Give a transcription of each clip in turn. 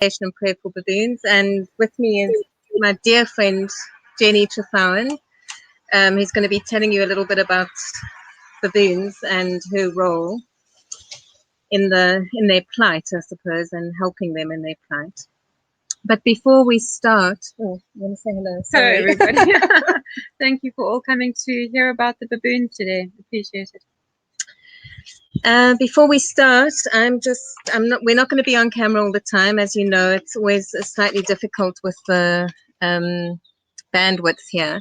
And Prayer for Baboons, and with me is my dear friend Jenni Trethowan, who's going to be telling you a little bit about baboons and her role in their plight, I suppose, and helping them in their plight. But before we start, you want to say hello? Sorry. Hello, everybody. Thank you for all coming to hear about the baboon today. Appreciate it. Before we start, we're not going to be on camera all the time. As you know, it's always slightly difficult with the bandwidth here.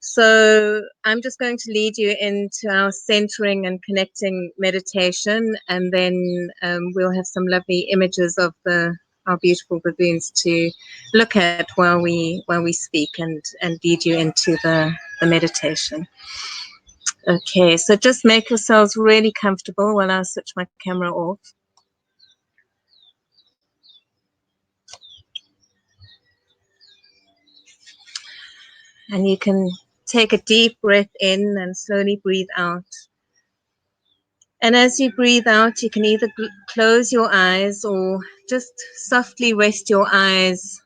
So I'm just going to lead you into our centering and connecting meditation, and then we'll have some lovely images of our beautiful baboons to look at while we speak and lead you into the meditation. Okay, so just make yourselves really comfortable while I switch my camera off. And you can take a deep breath in and slowly breathe out. And as you breathe out, you can either close your eyes or just softly rest your eyes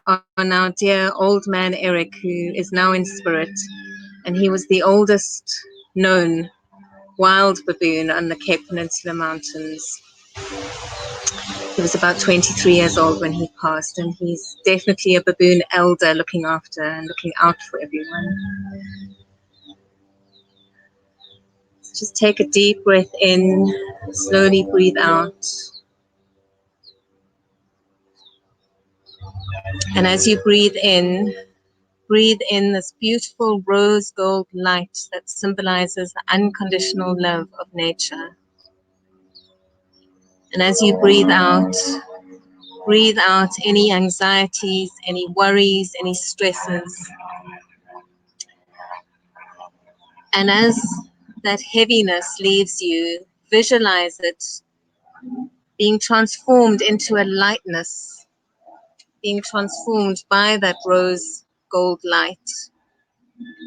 on our dear old man Eric, who is now in spirit. And he was the oldest known wild baboon on the Cape Peninsula Mountains. He was about 23 years old when he passed, and he's definitely a baboon elder looking after and looking out for everyone. Just take a deep breath in, slowly breathe out. And as you breathe in this beautiful rose gold light that symbolizes the unconditional love of nature. And as you breathe out any anxieties, any worries, any stresses. And as that heaviness leaves you, visualize it being transformed into a lightness, being transformed by that rose gold light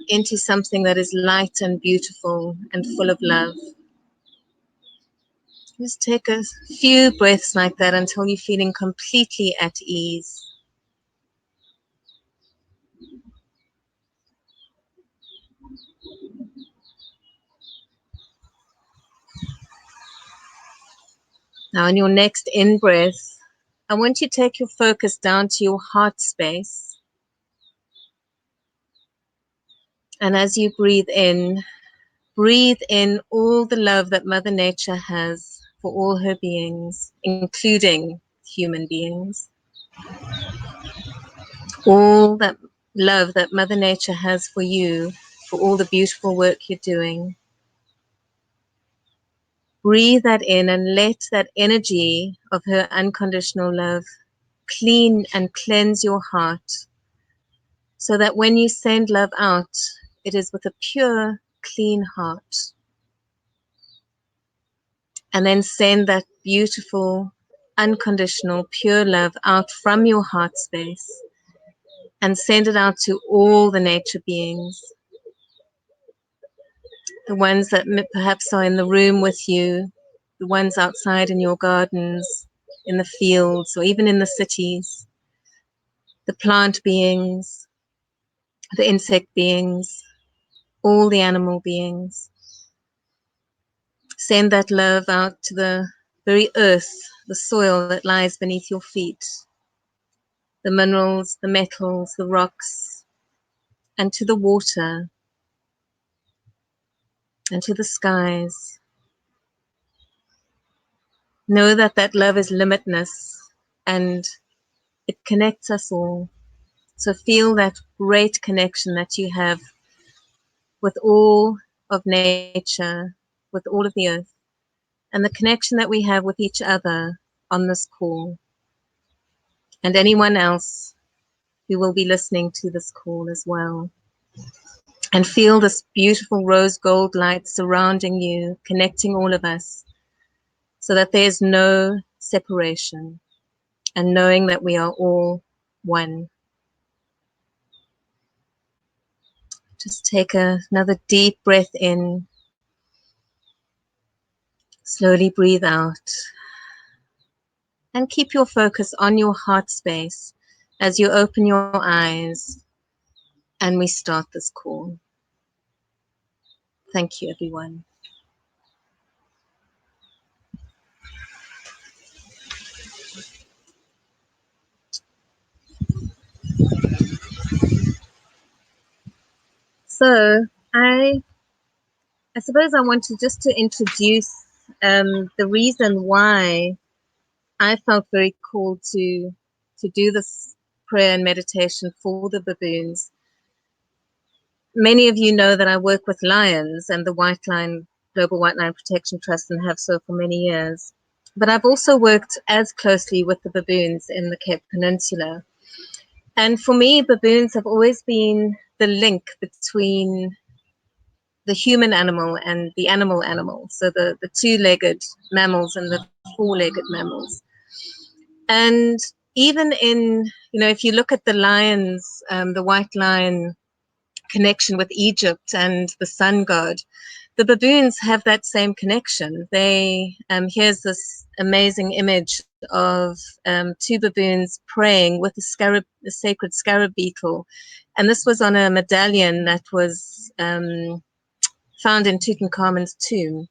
into something that is light and beautiful and full of love. Just take a few breaths like that until you're feeling completely at ease. Now, in your next in-breath, I want you to take your focus down to your heart space. And as you breathe in all the love that Mother Nature has for all her beings, including human beings. All that love that Mother Nature has for you, for all the beautiful work you're doing. Breathe that in and let that energy of her unconditional love clean and cleanse your heart, so that when you send love out, it is with a pure, clean heart. And then send that beautiful, unconditional, pure love out from your heart space and send it out to all the nature beings. The ones that perhaps are in the room with you, the ones outside in your gardens, in the fields, or even in the cities, the plant beings, the insect beings, all the animal beings. Send that love out to the very earth, the soil that lies beneath your feet, the minerals, the metals, the rocks, and to the water, and to the skies. Know that that love is limitless and it connects us all. So feel that great connection that you have with all of nature, with all of the earth, and the connection that we have with each other on this call, and anyone else who will be listening to this call as well. And feel this beautiful rose gold light surrounding you, connecting all of us, so that there's no separation, and knowing that we are all one. Just take another deep breath in. Slowly breathe out. and keep your focus on your heart space as you open your eyes and we start this call. Thank you, everyone. So I suppose I want to just to introduce the reason why I felt very called to do this prayer and meditation for the baboons. Many of you know that I work with lions and the White Lion Global White Lion Protection Trust and have so for many years. But I've also worked as closely with the baboons in the Cape Peninsula. And for me, baboons have always been the link between the human animal and the animal. So the two-legged mammals and the four-legged mammals. And even in, if you look at the lions, the white lion connection with Egypt and the sun god, the baboons have that same connection. Here's this amazing image of two baboons praying with a sacred scarab beetle. And this was on a medallion that was found in Tutankhamun's tomb.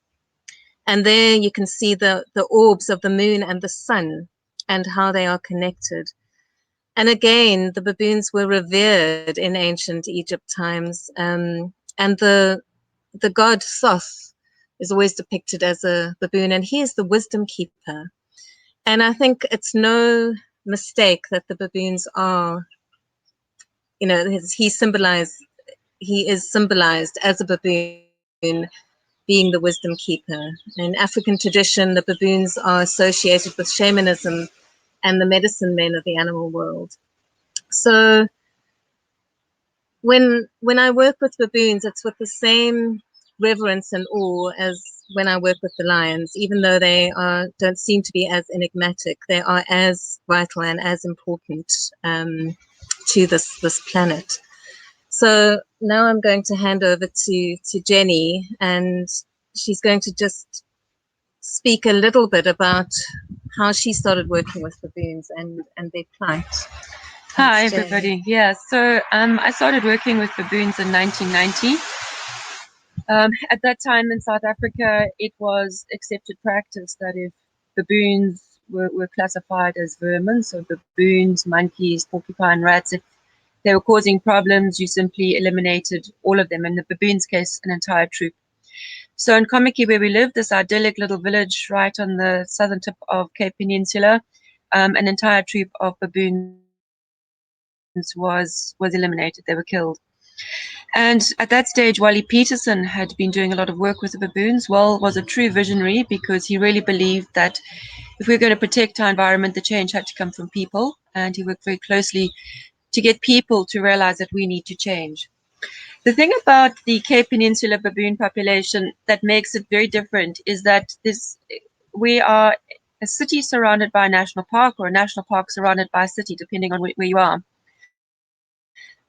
And there you can see the orbs of the moon and the sun and how they are connected. And again, the baboons were revered in ancient Egypt times. And the god Thoth is always depicted as a baboon, and he is the wisdom keeper. And I think it's no mistake that the baboons are, he is symbolized as a baboon being the wisdom keeper. In African tradition, the baboons are associated with shamanism and the medicine men of the animal world. So when I work with baboons, it's with the same reverence and awe as when I work with the lions, even though they don't seem to be as enigmatic. They are as vital and as important to this planet. So now I'm going to hand over to Jenni, and she's going to just speak a little bit about how she started working with baboons and their plight. Hi, Thanks, Jenni. everybody. Yeah, so I started working with baboons in 1990. At that time in South Africa, it was accepted practice that if baboons were classified as vermin, so baboons, monkeys, porcupine, rats, if they were causing problems, you simply eliminated all of them. In the baboons' case, an entire troop. So in Kommetjie, where we live, this idyllic little village right on the southern tip of Cape Peninsula, an entire troop of baboons was eliminated. They were killed. And at that stage, Wally Peterson had been doing a lot of work with the baboons. Wal was a true visionary because he really believed that if we were going to protect our environment, the change had to come from people. And he worked very closely to get people to realize that we need to change. The thing about the Cape Peninsula baboon population that makes it very different is that we are a city surrounded by a national park, or a national park surrounded by a city, depending on where you are.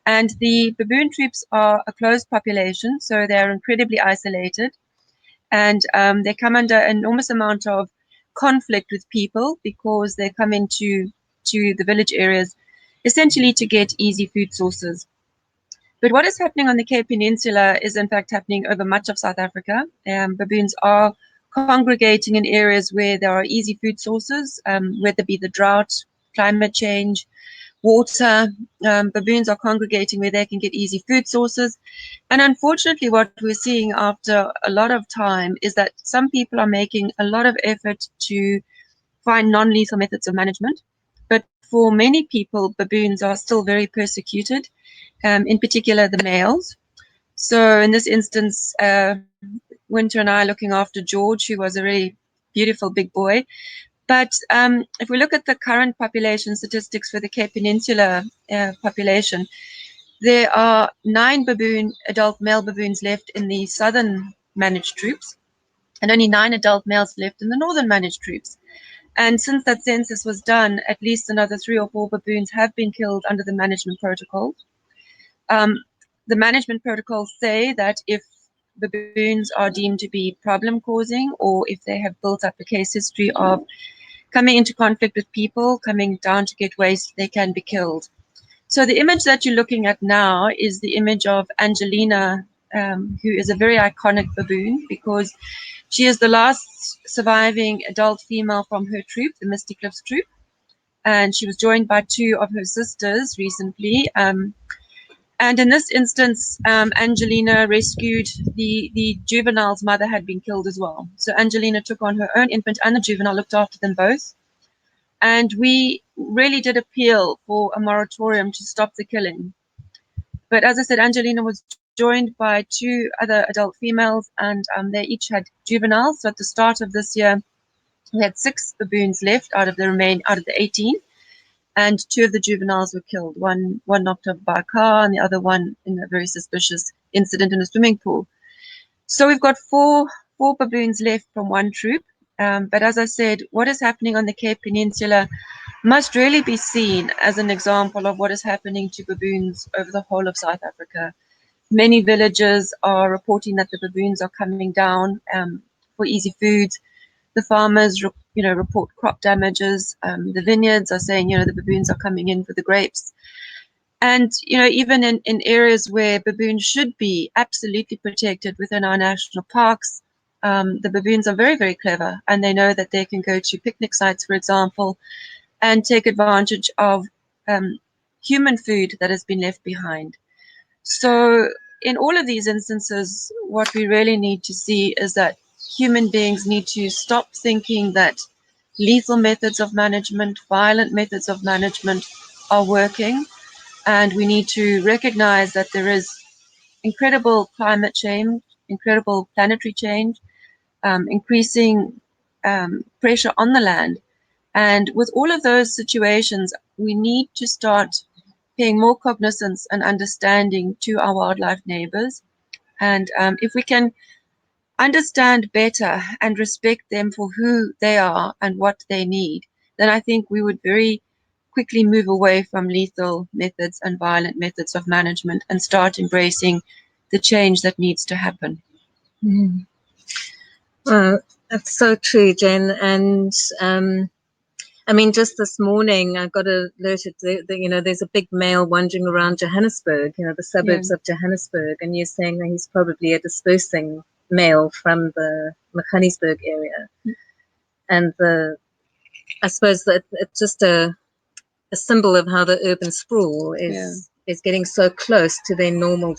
And the baboon troops are a closed population, so they're incredibly isolated, and they come under an enormous amount of conflict with people because they come into the village areas essentially to get easy food sources. But what is happening on the Cape Peninsula is in fact happening over much of South Africa. Baboons are congregating in areas where there are easy food sources, whether it be the drought, climate change, water. Baboons are congregating where they can get easy food sources. And unfortunately, what we're seeing after a lot of time is that some people are making a lot of effort to find non-lethal methods of management. But for many people, baboons are still very persecuted, in particular the males. So in this instance, Wynter and I are looking after George, who was a really beautiful big boy. But if we look at the current population statistics for the Cape Peninsula population, there are 9 adult male baboons left in the southern managed troops, and only 9 adult males left in the northern managed troops. And since that census was done, at least another 3 or 4 baboons have been killed under the management protocol. The management protocols say that if baboons are deemed to be problem causing, or if they have built up a case history of coming into conflict with people, coming down to get waste, they can be killed. So the image that you're looking at now is the image of Angelina, who is a very iconic baboon because she is the last surviving adult female from her troop, the Misty Cliffs troop. And she was joined by 2 of her sisters recently. And in this instance, Angelina rescued the juvenile's mother had been killed as well. So Angelina took on her own infant and the juvenile, looked after them both. And we really did appeal for a moratorium to stop the killing. But as I said, Angelina was joined by 2 other adult females, and they each had juveniles. So at the start of this year, we had 6 baboons left out of the 18, and 2 of the juveniles were killed. One knocked over by a car, and the other one in a very suspicious incident in a swimming pool. So we've got four baboons left from one troop. But as I said, what is happening on the Cape Peninsula must really be seen as an example of what is happening to baboons over the whole of South Africa. Many villages are reporting that the baboons are coming down for easy foods. The farmers, report crop damages. The vineyards are saying, the baboons are coming in for the grapes. And, even in areas where baboons should be absolutely protected within our national parks, the baboons are very, very clever, and they know that they can go to picnic sites, for example, and take advantage of human food that has been left behind. So in all of these instances, what we really need to see is that human beings need to stop thinking that lethal methods of management, violent methods of management are working. And we need to recognize that there is incredible climate change, incredible planetary change, increasing pressure on the land. And with all of those situations, we need to start paying more cognizance and understanding to our wildlife neighbors. And if we can understand better and respect them for who they are and what they need, then I think we would very quickly move away from lethal methods and violent methods of management and start embracing the change that needs to happen. Mm. Well, that's so true, Jen. And just this morning I got alerted that, there's a big male wandering around Johannesburg, the suburbs of Johannesburg, and you're saying that he's probably a dispersing male from the Johannesburg area. And I suppose that it's just a symbol of how the urban sprawl is getting so close to their normal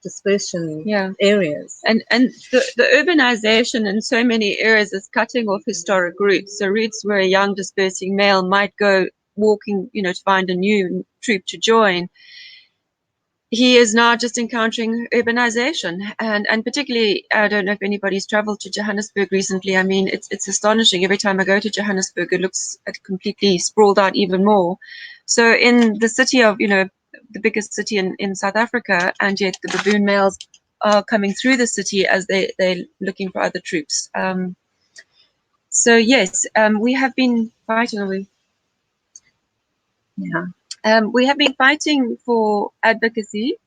dispersion areas. And the urbanization in so many areas is cutting off historic routes. So routes where a young dispersing male might go walking, to find a new troop to join. He is now just encountering urbanization, and particularly, I don't know if anybody's traveled to Johannesburg recently. I mean, it's astonishing. Every time I go to Johannesburg, it looks completely sprawled out even more. So in the city of, the biggest city in South Africa, and yet the baboon males are coming through the city as they're looking for other troops. So yes, we have been fighting. We have been fighting for advocacy.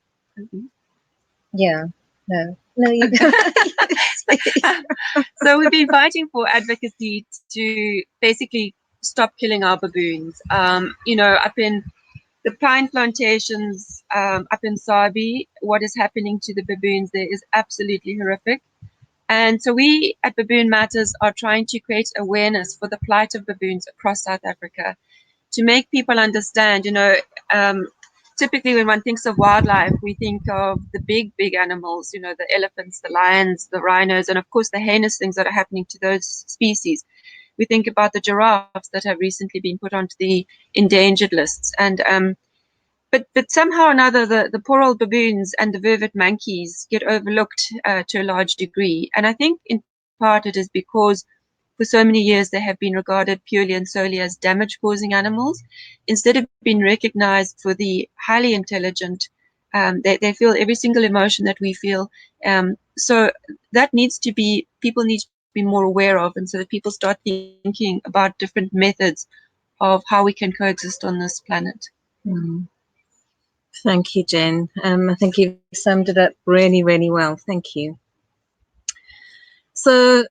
Yeah. No, you So we've been fighting for advocacy to basically stop killing our baboons. Up in the pine plantations, up in Sabi, what is happening to the baboons there is absolutely horrific. And so we at Baboon Matters are trying to create awareness for the plight of baboons across South Africa, to make people understand, typically when one thinks of wildlife, we think of the big animals, the elephants, the lions, the rhinos, and of course the heinous things that are happening to those species. We think about the giraffes that have recently been put onto the endangered lists. And but somehow or another, the poor old baboons and the vervet monkeys get overlooked to a large degree. And I think in part it is because for so many years they have been regarded purely and solely as damage-causing animals, instead of being recognized for the highly intelligent. They feel every single emotion that we feel. So that people need to be more aware of, and so that people start thinking about different methods of how we can coexist on this planet. Mm. Thank you, Jen. I think you've summed it up really, really well. Thank you. So,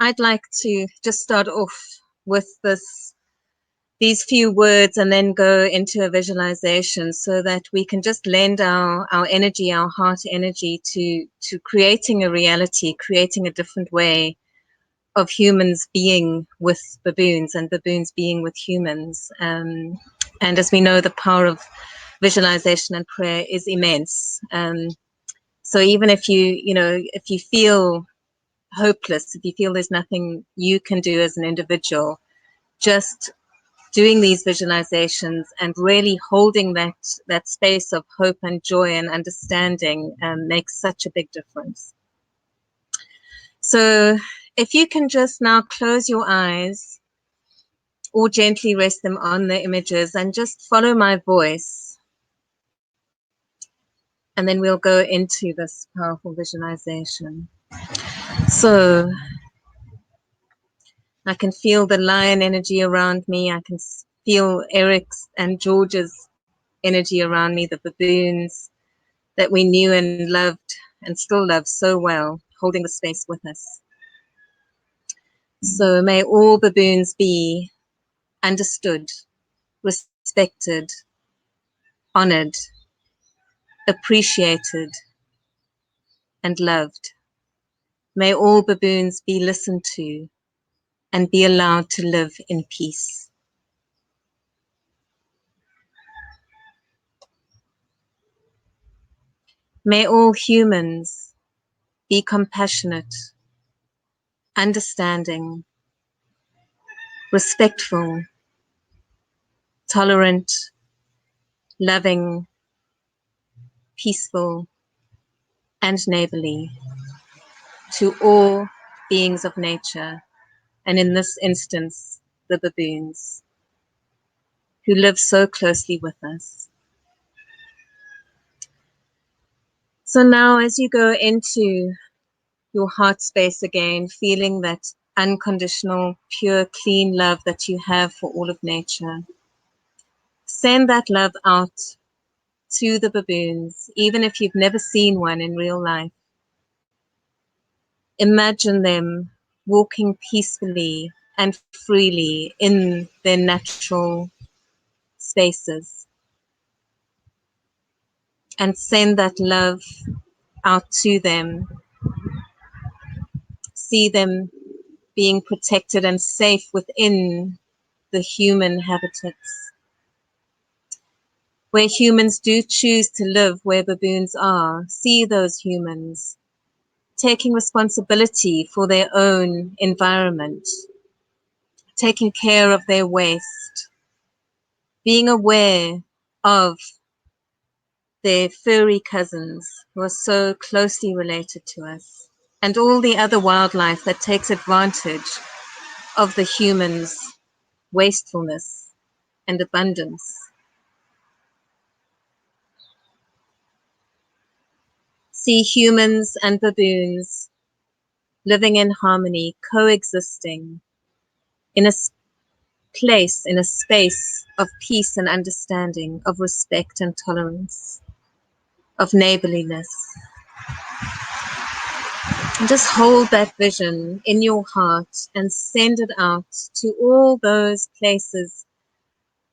I'd like to just start off with these few words and then go into a visualization so that we can just lend our energy, our heart energy to creating a reality, creating a different way of humans being with baboons and baboons being with humans. And as we know, the power of visualization and prayer is immense. So even if if you feel hopeless, if you feel there's nothing you can do as an individual, just doing these visualizations and really holding that space of hope and joy and understanding makes such a big difference. So if you can just now close your eyes or gently rest them on the images and just follow my voice, and then we'll go into this powerful visualization. So I can feel the lion energy around me. I can feel Eric's and George's energy around me, the baboons that we knew and loved and still love so well, holding the space with us. So may all baboons be understood, respected, honored, appreciated, and loved. May all baboons be listened to and be allowed to live in peace. May all humans be compassionate, understanding, respectful, tolerant, loving, peaceful, and neighborly to all beings of nature, and in this instance, the baboons, who live so closely with us. So now as you go into your heart space again, feeling that unconditional, pure, clean love that you have for all of nature, send that love out to the baboons, even if you've never seen one in real life. Imagine them walking peacefully and freely in their natural spaces, and send that love out to them. See them being protected and safe within the human habitats, where humans do choose to live where baboons are. See those humans taking responsibility for their own environment, taking care of their waste, being aware of their furry cousins who are so closely related to us, and all the other wildlife that takes advantage of the humans' wastefulness and abundance. See humans and baboons living in harmony, coexisting in a place, in a space of peace and understanding, of respect and tolerance, of neighborliness. And just hold that vision in your heart and send it out to all those places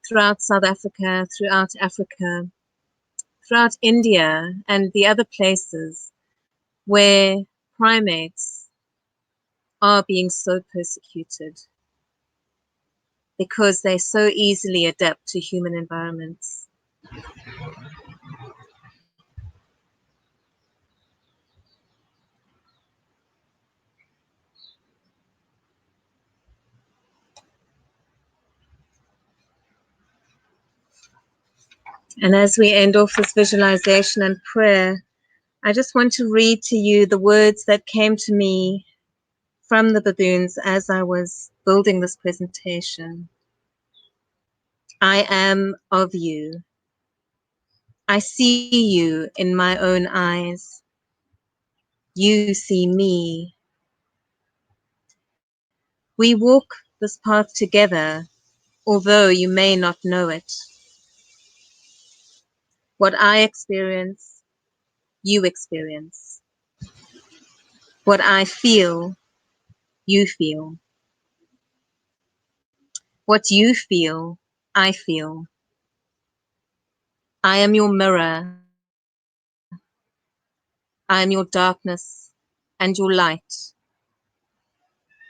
throughout South Africa, throughout Africa, throughout India, and the other places where primates are being so persecuted because they so easily adapt to human environments. And as we end off this visualization and prayer, I just want to read to you the words that came to me from the baboons as I was building this presentation. I am of you. I see you in my own eyes. You see me. We walk this path together, although you may not know it. What I experience, you experience. What I feel, you feel. What you feel, I feel. I am your mirror. I am your darkness and your light.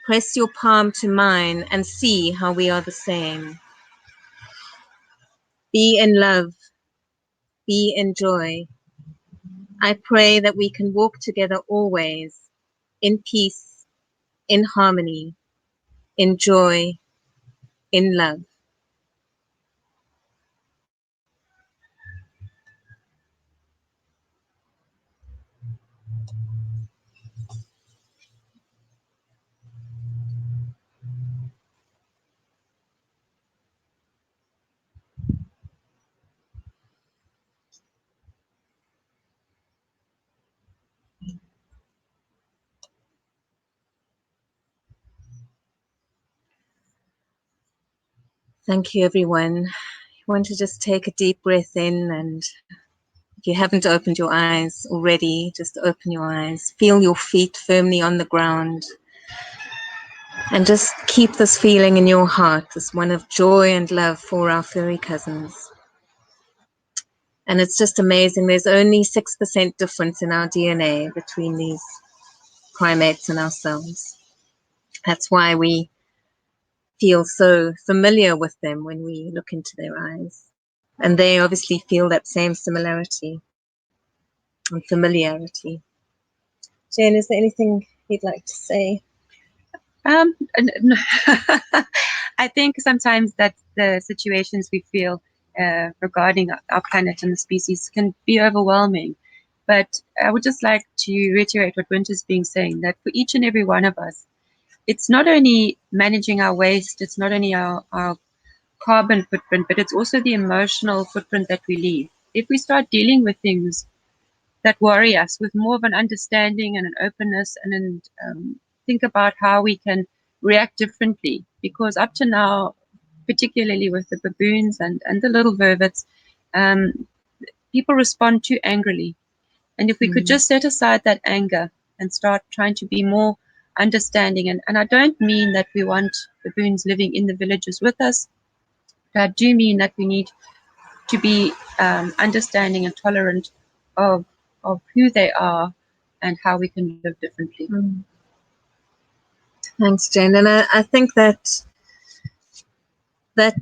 Press your palm to mine and see how we are the same. Be in love, be in joy. I pray that we can walk together always, in peace, in harmony, in joy, in love. Thank you, everyone. I want to just take a deep breath in, and if you haven't opened your eyes already, just open your eyes. Feel your feet firmly on the ground. And just keep this feeling in your heart, this one of joy and love for our furry cousins. And it's just amazing. There's only 6% difference in our DNA between these primates and ourselves. That's why we feel so familiar with them when we look into their eyes. And they obviously feel that same similarity and familiarity. Jen, is there anything you'd like to say? I think sometimes that the situations we feel regarding our planet and the species can be overwhelming. But I would just like to reiterate what Wynter's been saying, that for each and every one of us, it's not only managing our waste, it's not only our carbon footprint, but it's also the emotional footprint that we leave. If we start dealing with things that worry us with more of an understanding and an openness, and think about how we can react differently, because up to now, particularly with the baboons and the little vervets, people respond too angrily. And if we could just set aside that anger and start trying to be more understanding, and I don't mean that we want baboons living in the villages with us, but I do mean that we need to be understanding and tolerant of who they are and how we can live differently. Thanks, Jen. And I think that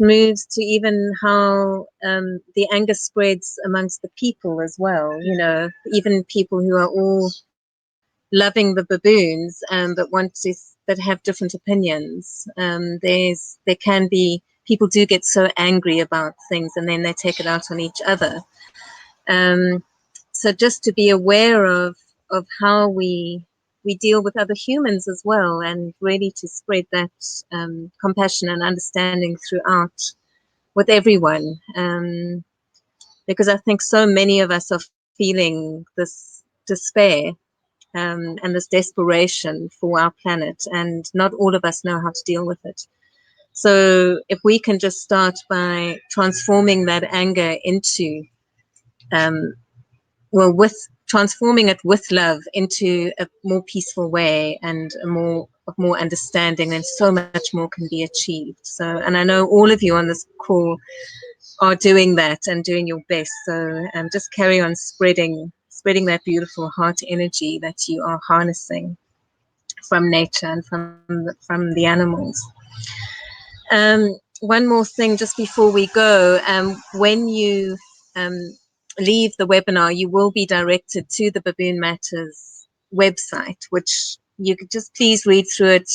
moves to even how the anger spreads amongst the people as well. You know, even people who are all loving the baboons, but that have different opinions. There can be people do get so angry about things, and then they take it out on each other. So just to be aware of how we deal with other humans as well, and really to spread that compassion and understanding throughout with everyone, because I think so many of us are feeling this despair and this desperation for our planet, and not all of us know how to deal with it. So if we can just start by transforming that anger into with transforming it with love into a more peaceful way and a more understanding, and so much more can be achieved. So, and I know all of you on this call are doing that and doing your best. So just carry on spreading that beautiful heart energy that you are harnessing from nature and from the animals. One more thing just before we go. When you leave the webinar, you will be directed to the Baboon Matters website, which you could just please read through it,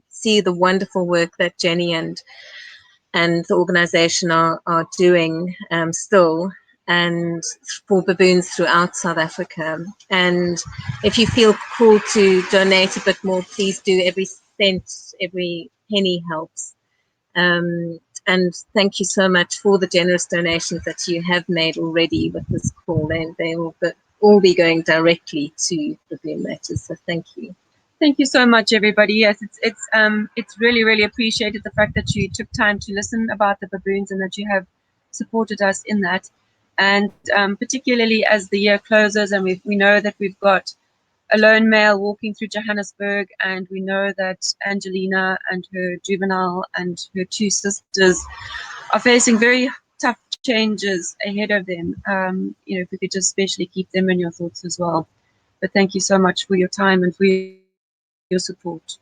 see the wonderful work that Jenni and the organization are doing still, and for baboons throughout South Africa. And if you feel called to donate a bit more, please do. Every cent, every penny helps. And thank you so much for the generous donations that you have made already with this call, and they will all be going directly to Baboon Matters. So thank you. Thank you so much, everybody. Yes, it's really, really appreciated the fact that you took time to listen about the baboons and that you have supported us in that. And particularly as the year closes and we know that we've got a lone male walking through Johannesburg, and we know that Angelina and her juvenile and her two sisters are facing very tough changes ahead of them. If we could just especially keep them in your thoughts as well. But thank you so much for your time and for your support.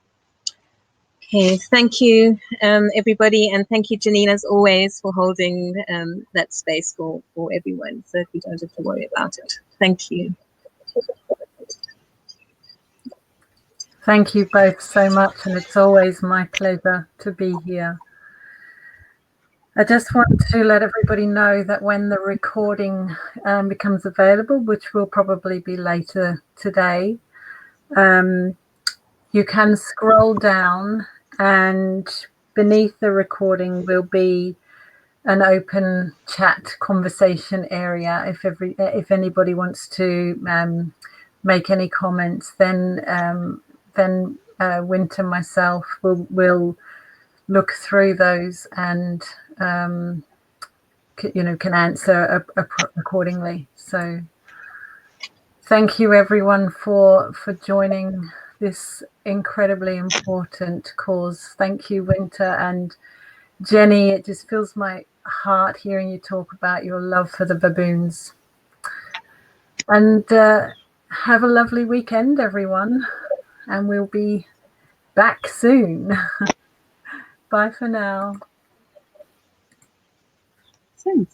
Okay, thank you, everybody, and thank you, Janine, as always, for holding that space for everyone, so that we don't have to worry about it. Thank you. Thank you both so much, and it's always my pleasure to be here. I just want to let everybody know that when the recording becomes available, which will probably be later today, you can scroll down, and beneath the recording will be an open chat conversation area. If anybody wants to make any comments, then Wynter and myself will look through those and can answer accordingly. So thank you everyone for joining this incredibly important cause. Thank you, Wynter and Jenni. It just fills my heart hearing you talk about your love for the baboons. And have a lovely weekend, everyone, and we'll be back soon. Bye for now. Thanks.